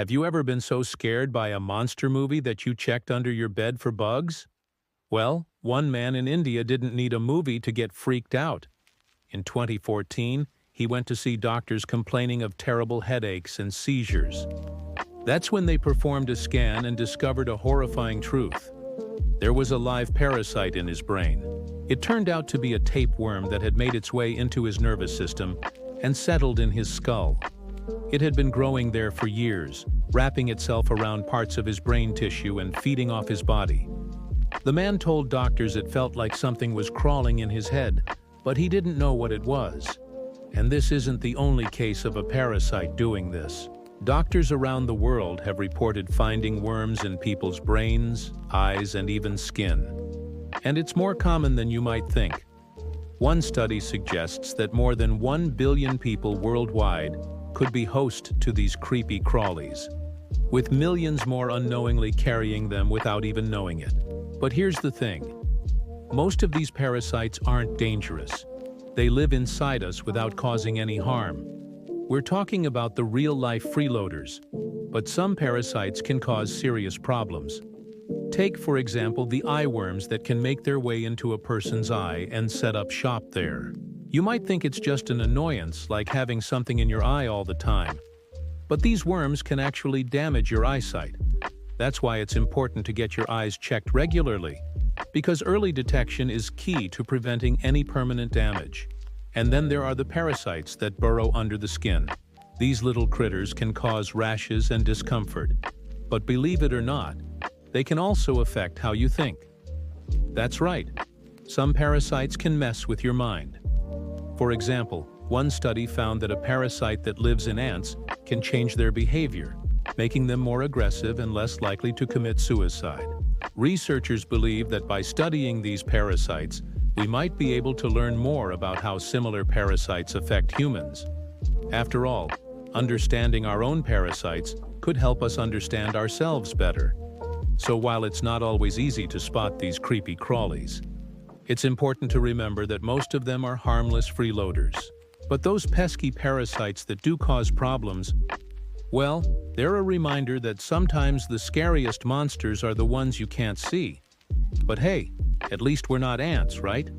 Have you ever been so scared by a monster movie that you checked under your bed for bugs? Well, one man in India didn't need a movie to get freaked out. In 2014, he went to see doctors complaining of terrible headaches and seizures. That's when they performed a scan and discovered a horrifying truth. There was a live parasite in his brain. It turned out to be a tapeworm that had made its way into his nervous system and settled in his skull. It had been growing there for years, wrapping itself around parts of his brain tissue and feeding off his body. The man told doctors it felt like something was crawling in his head, but he didn't know what it was. And this isn't the only case of a parasite doing this. Doctors around the world have reported finding worms in people's brains, eyes, and even skin. And it's more common than you might think. One study suggests that more than 1 billion people worldwide could be host to these creepy crawlies, with millions more unknowingly carrying them without even knowing it. But here's the thing. Most of these parasites aren't dangerous. They live inside us without causing any harm. We're talking about the real-life freeloaders, but some parasites can cause serious problems. Take, for example, the eye worms that can make their way into a person's eye and set up shop there. You might think it's just an annoyance, like having something in your eye all the time. But these worms can actually damage your eyesight. That's why it's important to get your eyes checked regularly, because early detection is key to preventing any permanent damage. And then there are the parasites that burrow under the skin. These little critters can cause rashes and discomfort. But believe it or not, they can also affect how you think. That's right. Some parasites can mess with your mind. For example, one study found that a parasite that lives in ants can change their behavior, making them more aggressive and less likely to commit suicide. Researchers believe that by studying these parasites, we might be able to learn more about how similar parasites affect humans. After all, understanding our own parasites could help us understand ourselves better. So while it's not always easy to spot these creepy crawlies, it's important to remember that most of them are harmless freeloaders. But those pesky parasites that do cause problems, well, they're a reminder that sometimes the scariest monsters are the ones you can't see. But hey, at least we're not ants, right?